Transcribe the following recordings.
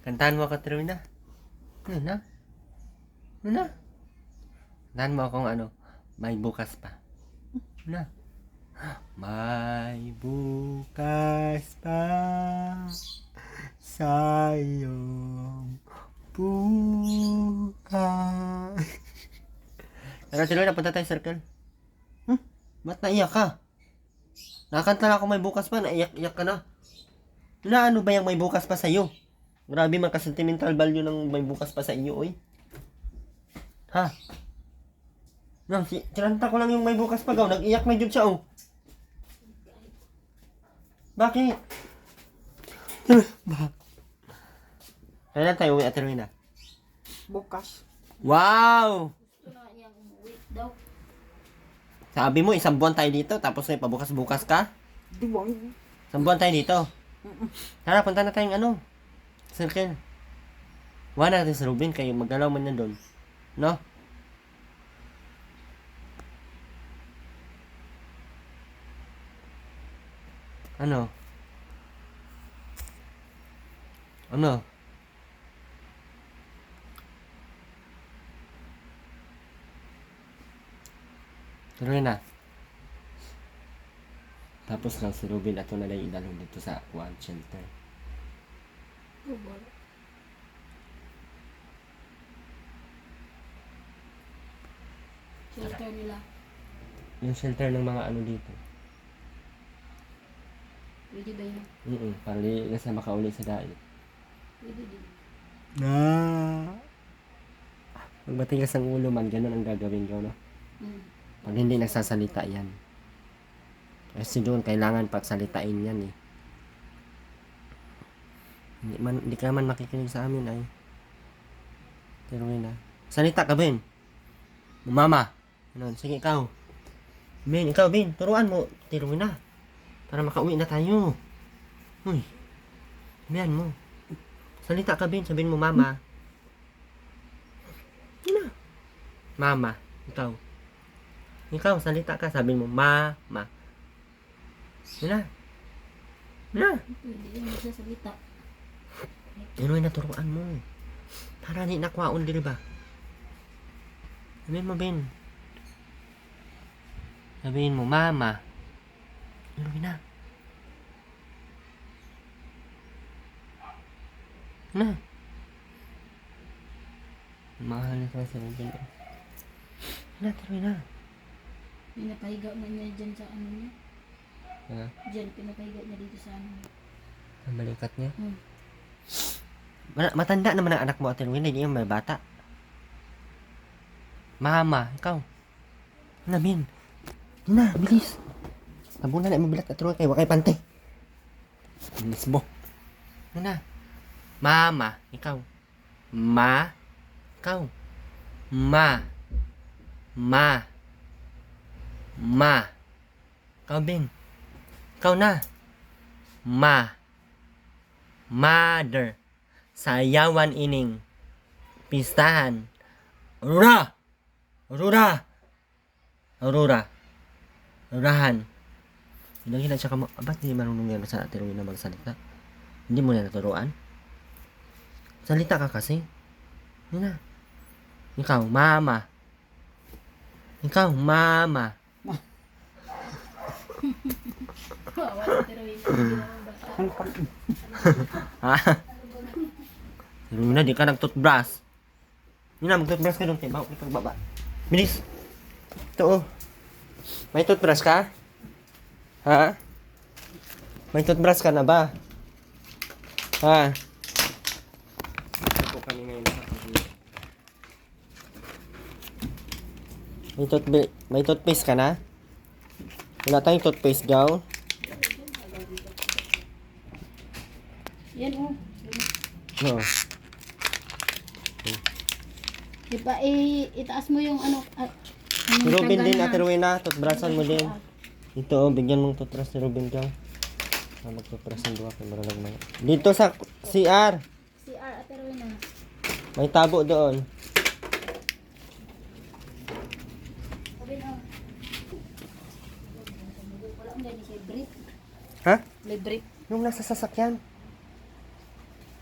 Kantahan mo ako, Terwina. Ano na? Ano na? Kantahan mo akong ano, may bukas pa. Ano na? May bukas pa sa iyong buhay. Tara, Terwina, punta tayo circle. Ba't naiyak ka? Nakakanta na ako may bukas pa, naiyak-iyak ka na. Na ano ba yung may bukas pa sa'yo? Grabe man ka-sentimental value ng may bukas pa sa inyo, oy. Ha? No, kinanta ko lang yung may bukas pa, gaw. Nag-iyak na dyan siya, oh. Bakit? Kailan tayo uwi, Ate Rowena? Bukas. Wow! Gusto na niyang umuwi daw. Sabi mo, isang buwan tayo dito, tapos may pabukas-bukas ka? Diwang. Isang buwan tayo dito. Tara, punta na tayong ano. Circle. Wala natin sa Rubin, kayo magalaw man na doon. No? Ano? Ano? Tuloy na. Tapos lang si Rubin ato na lang idalong dito sa one shelter. Shelter nila. Yung shelter ng mga ano dito. Pwede ba yun? Para di na sa makauli sa dait. Pwede din. Pag matigas ang ulo man, ganun ang gagawin ko, no? Pag hindi nagsasalita yan. Kasi doon, kailangan pagsalitain yan, eh. Hindi ka man makikinig sa amin, ay. Pero na. Salita ka, Ben. Mama. Ano, sige, ikaw. Ben, ikaw, Ben. Turuan mo. Tiruin na. Para makauwi na tayo. Uy. Sabihan mo. Salita ka, Ben. Sabihin mo, Mama. Ano? Mama. Ikaw. Ikaw, salita ka. Sabihin mo, Mama. Ano? Ano? Pwede din magsasalita. Ano yung naturuan mo? Para di nakwaon diri ba? Sabihin mo, Ben. Sabihin mo, Mama. Ano na? Ano? Mahal na sa Rubin. Ano, tuloy na. Pinapahiga na niya dyan sa ano niya. Ha? Dyan, pinapahiga niya dito sa ano niya. Ang balikat niya. Hmm. Matanda naman ang anak mo, Ate Rowena. Hindi yung may bata. Mama, ikaw. Ano, Ben? Na, bilis. Tabunan na mabilat at Rowena kayo. Wakay pante. Bilis mo. Ano na? Mama, ikaw. Ma. Ikaw. Ma. Ma. Ma. Ikaw, Ben. Ikaw na. Ma. Mother. Sayawan ining. Pistahan. Aurora. Aurora. Aurora. Aurahan. Hinag-hinag siya ka mo. Ba't hindi marunong yan sa Ate Rowena magsalita? Hindi mo na naturuan? Salita ka kasi. Yun na. Ikaw, Mama. Ikaw, Mama. Wala pero yun. Hindi naman bata. Ha? Pero na, di ka nag-toothbrush. Yun na, mag-toothbrush ka doon. Bawa ka pagbaba. Bilis. Ito, oh. May toothbrush ka? Ha? May toothbrush ka na ba? Ha? Ako kami ngayon sa pag-ibig. May toothpaste ka na? Wala tayong toothpaste, Gaw. Yan oh. Oo. Diba itaas mo yung ano. Si Robin din, Ate Rowena, toothbrushan mo din. Ito, oh, bigyan mong toothbrush si Robin, Gaw. Mag-toothbrush ang duwa kay Maralag mga. Dito sa CR. CR, Ate Rowena. May tabo doon. Sabi na. Hindi siya brief. Ha? May brief. Yung nasa sasakyan.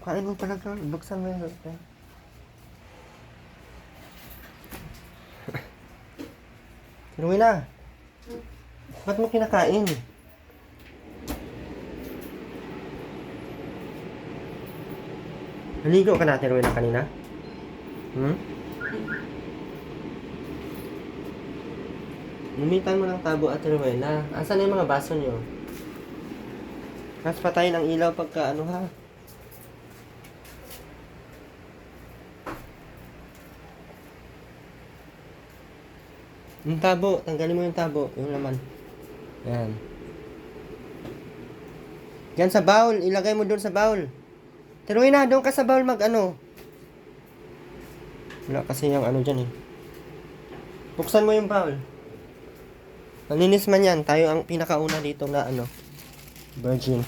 Kain mo pala ka. Buksan mo yung sasakyan. Rowena, ba't mo kinakain? Naligo ka natin, Rowena, kanina? Hmm? Lumitan mo ng tabo at Rowena. Asan na yung mga baso niyo? Mas patayin ang ilaw pagka ano ha? Yung tabo, tanggalin mo yung tabo, yung laman. Yan. Diyan sa bowl, ilagay mo doon sa bowl. Tiruin na, doon ka sa bowl mag ano. Wala kasi yung ano dyan eh. Buksan mo yung bowl. Malinis man yan, tayo ang pinakauna dito na ano. Virgin.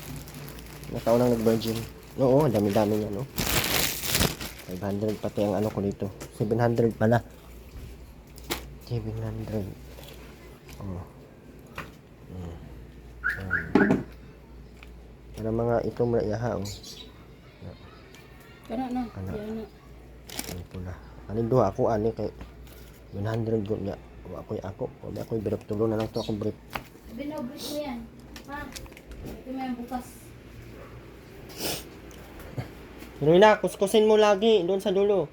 Nakaunang nag-virgin. Oo, dami-dami niya, no? 500 pati ang ano ko dito. 700 pala. 700. Oh. Para mga itong maiyaha, oh. Kana na. Kana. Yan na. Ano pula. Ano do ako ani kay 100 gud niya. Wa ako. Wala ako'y birok tulo na lang to akong brief. Binobrit mo yan. Ha? Ito mo yan bukas. Pero na, kuskusin mo lagi doon sa dulo.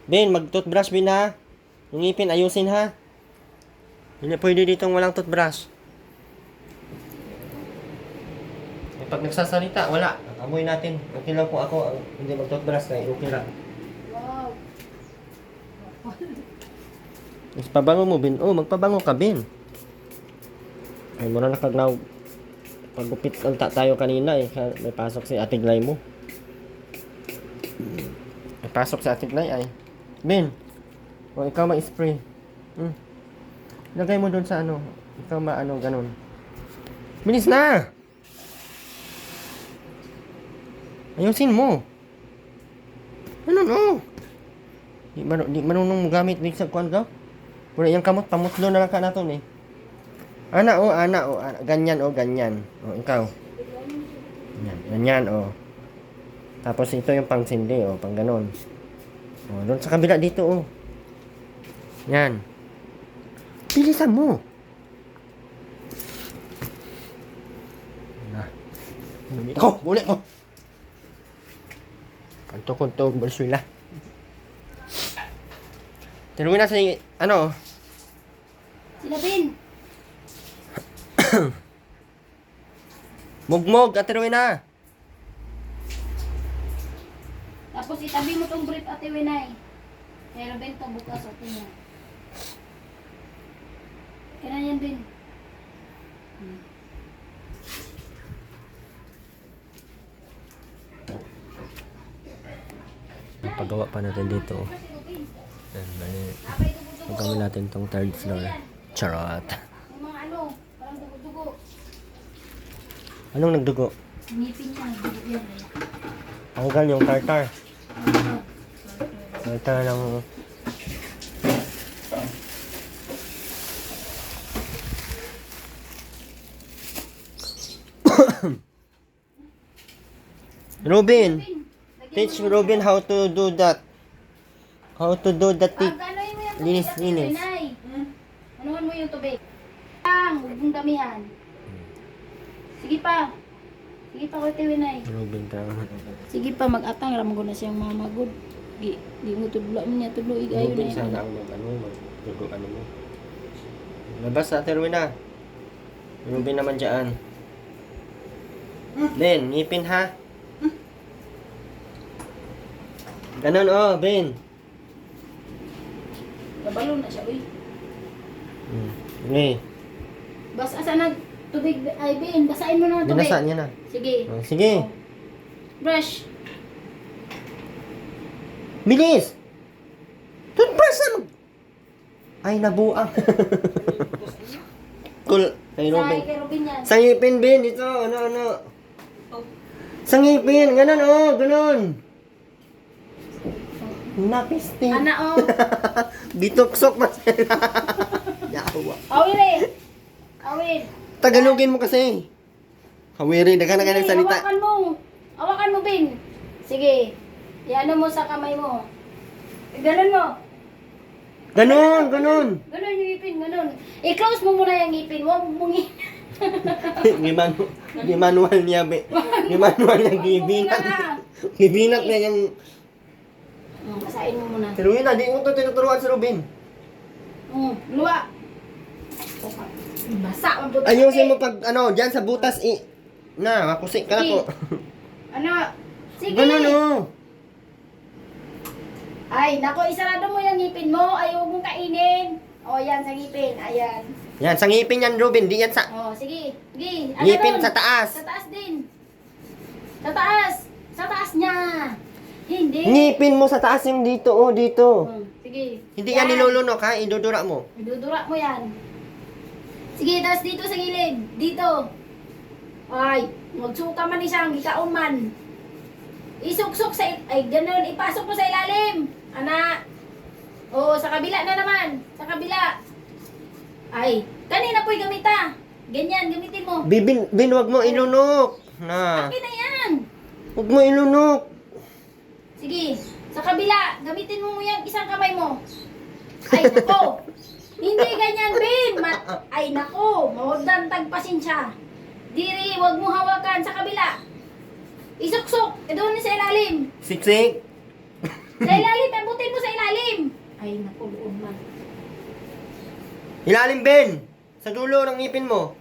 Ben, mag-toothbrush bin ha. Yung ngipin ayusin ha. Hindi pwede ditong walang toothbrush. Eh, pag nagsasalita, wala. Amoy natin. Okay lang kung ako ang hindi mag-toothbrush na okay lang. Wow. Pabango mo, Ben. Oh, magpabango ka, Ben. Ay, muna nakagnaw. Pagupit ang tayo kanina eh. May pasok si Ate Glay mo. May pasok si Ate Glay ay. Ben, o ikaw ma-spray. Lagay mo doon sa ano. Ikaw ma-ano, ganun. Bilis na! Ayusin mo. Ano no? Di marunong gamit din sa kuwan ka? Pura yung kamot, pamutlo na lang ka natin eh. Ana. Ganyan, ganyan. O, ikaw. Ganyan, Tapos ito yung pang sindi, pang ganon. Doon sa kabila dito, Yan. Bilisan mo. Ako, bulit ko. Kanto-kanto, balsuila. Tinuwi na sa ano? Sila Bin. Mugmog, at tinuwi na. Tapos itabi mo tong brief Ate Winay. Pero Ben to bukas o tingnan. Kaya yan Ben. Pagawa pa natin dito. Pagawin natin tong third floor. Charot. Yung mga ano, parang dugo-dugo. Anong nagdugo? Ngipin niya, dugo yan. Tanggal yung tartar. Tartar ng... Robin! Teach Robin how to do that. How to do that. Ano mo yung tubig Linis, Ate linis. Winay? Anuhan mo yung tubig. Huwag mong damihan. Sige pa. Sige pa Ate Winay. Robin tama. Sige pa, mag-atang. Ramon ko na siyang mga magod. Di mo tudlo mo niya. Tudlo igayon Robin na sana yun. ang magdugo ano mo. Labas na Terwin na. Robin naman dyan. Ben, ngipin ha. Ganon Ben. Nabalo na siya, uy. Okay. Bas, asa na tubig, ay Ben, basahin mo na ng tubig. Binasa niya na. Sige. Sige. Brush. Bilis! Toothbrush na mag... Ay, nabuang. Cool. Kay Robin. Kay Robin yan. Sa ngipin, Ben. Ito, ano. Sa ngipin. Ganon, ganon. Napisting. Ana, Bituksok mas. Yawa. Awil eh. Awil. Tagalogin mo kasi. Kawiri, daga na Sige, ng salita. hawakan mo. Hawakan mo, Ben. Sige. Iano mo sa kamay mo. Ganun mo. Ganon, ganon. Ganun yung ngipin, ganun. I-close mo muna yung ngipin. Huwag mong Di manual niya, be. Di manual niya, gibinak. Gibinak niya yung... Basahin mo muna. Si Ruben, di mo ito tinuturuan si Ruben. Luwa. Basa ang butas. Ayusin mo pag, ano, dyan sa butas, na, makusik ka na po. Ano? Sige. Ganon, oh. Ay, nako, isarado mo yung ngipin mo. Ay, huwag mong kainin. O, yan, sa ngipin. Ayan. Yan, sa ngipin yan, Ruben, di yan sa... O, sige. Sige. Ano Ngipin ron? sa taas. Sa taas din. Sa taas. Sa taas niya. Hindi. Ngipin mo sa taas yung dito, oh, dito. Sige. Hindi yan nilulunok, ha? Idudura mo. Idudura mo yan. Sige, tapos dito sa gilid. Dito. Ay, magsuka man isang gikaon man. Isuksok sa... Ay, ganun. Ipasok mo sa ilalim. Ana. Oo, sa kabila na naman. Sa kabila. Ay, kanina po'y gamita. Ganyan, gamitin mo. Bin, wag mo ilunok. Na. Akin na yan. Wag mo ilunok. Sige, sa kabila. Gamitin mo yung isang kamay mo. Ay, nako. Hindi ganyan, Bin. Ay, nako. Mawagdan tagpasensya. Diri, wag mo hawakan sa kabila. Isuksok. Doon sa ilalim. Siksik. Sa ilalim, abutin mo sa ilalim. Ay, naku, loob man. Ilalim, Ben. Sa dulo ng ngipin mo.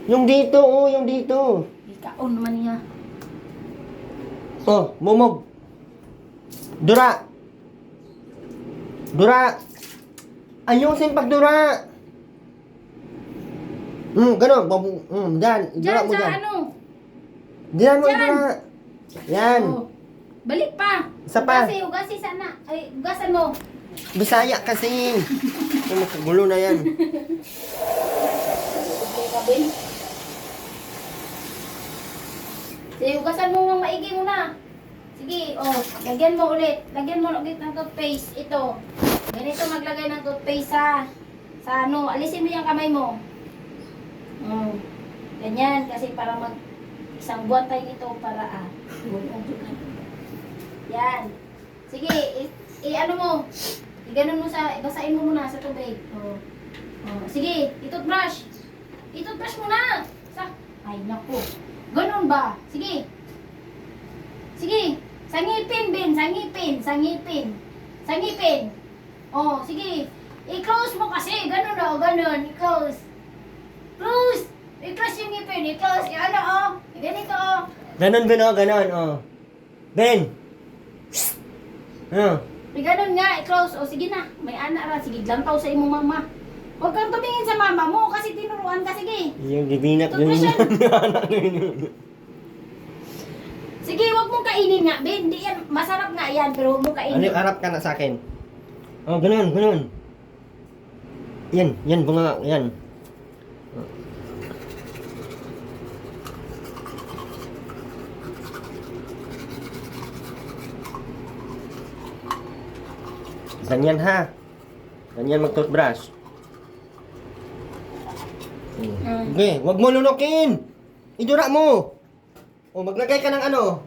Yung dito, oh, yung dito. Ikaon naman niya. Oh, mumog. Dura. Dura. Ayusin pagdura. Ganon. Dyan. Dura Diyan mo sa dyan. ano? Diyan mo Dyan. idura. Yan. Oh. Balik pa. Isa pa. Hugasi sana. Ay, hugasan mo. Bisaya kasi. Gulo na yan. Okay ka, Ben? Sige, hugasan mo ng maigi muna. Sige, oh, lagyan mo ulit. Lagyan mo ulit ng toothpaste. Ito. Ganito maglagay ng toothpaste sa ano. Alisin mo yung kamay mo. Ganyan, kasi para isang buwan tayo nito para yan. Sige, ano mo. Iganon mo basain mo muna sa tubig. Sige, itoothbrush. Itoothbrush mo na. Ay, naku. Ganon ba? Sige. Sige. Sa ngipin, Ben. Sa ngipin. Sa ngipin. Sa ngipin. Oh, sige. I-close mo kasi. Ganon o. Ganon. I-close. Close. I-close yung ngipin. I-close. Yung ano o. Ganito o. Ganon, Ben, oh, ganon, oh. Ben. Ganon nga. I-close. O, sige na. May anak ra. Sige, lantaw sa imong mama. Huwag kang tumingin sa mama mo kasi tinuruan ka. Sige. Yung gibinak Toothbrush yun. yan. Sige, huwag mong kainin nga, Ben. Di yan. Masarap nga yan, pero huwag mong Ano kainin. yung harap ka na sa akin? Oh, ganon, ganon. Yan, bunga, yan. Ganyan ha. Ganyan mag-toothbrush. Okay, wag mo lunukin. Idura mo. O, maglagay ka ng ano.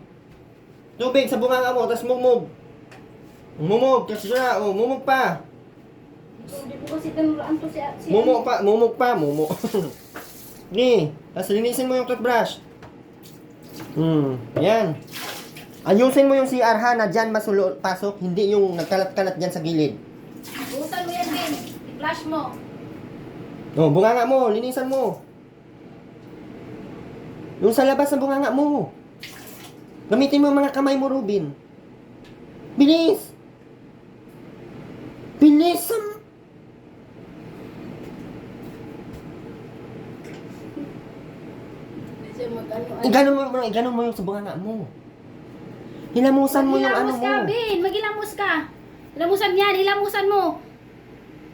Tubig sa bunganga mo, tapos mumog. Mumog, kasi siya, o, mumog pa. Hindi ko kasi tinuruan to si Mumog pa, mumog. Okay, tapos linisin mo yung toothbrush. Ayan. Ayusin mo yung CR ha, na dyan pasok, hindi yung nagkalat-kalat dyan sa gilid. Butan mo yan, Ben. I-flash mo. O, bunganga mo, linisan mo. Yung sa labas ng bunganga mo. Gamitin mo yung mga kamay mo, Ruben. Bilis! Bilis! Iganon mo yung sa bunganga mo. Hilamusan mo yung ano Maghilamos mo. ka, Ben. Maghilamos ka. Hilamusan yan. Hilamusan mo.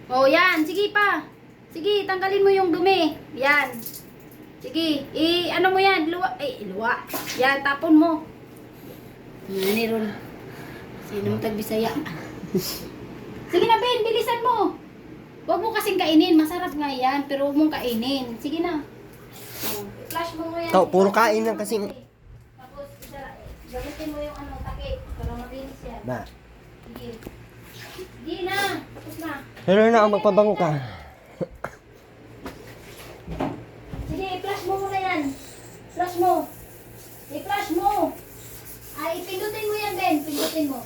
O, yan. Sige pa. Sige, tanggalin mo yung dumi. Yan. Sige. Ano mo yan? Luwa. Yan, tapon mo. Yan, Ron. Sino mo tagbisaya? Sige na, Ben. Bilisan mo. Huwag mo kasing kainin. Masarap nga yan. Pero huwag mong kainin. Sige na. I-flash mo yan. Ikaw, puro kain lang kasi. Tapos, gamitin mo yung takip. Para malinis yan. Ba, Sige. Sige na. Tapos na. pero na ako magpabango ka. Sige, i-flash mo muna yan. Flash mo. I-flash mo. Ay, pindutin mo yan, Ben. Pindutin mo.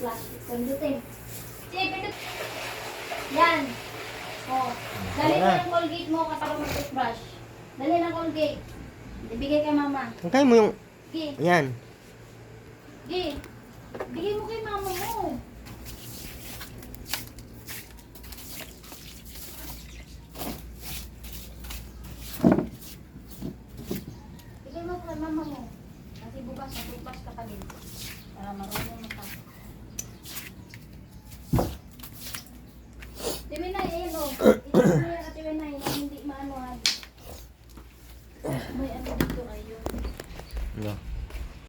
Flash. Pindutin. Sige, pindutin. Yan. Oh. Dali na yung Colgate mo kapag mag-toothbrush. Dali na Colgate. Ibigay kay mama. Hangkay mo yung, Sige. yan. Sige. Bigay mo kay mama mo. Bigay mo kay mama mo. Kasi bukas mag-toothbrush ka pa din. Para marunong ka. Timinay, ayan o. Ito mo yan, Timinay, na hindi maano. May ano dito, ayun. No.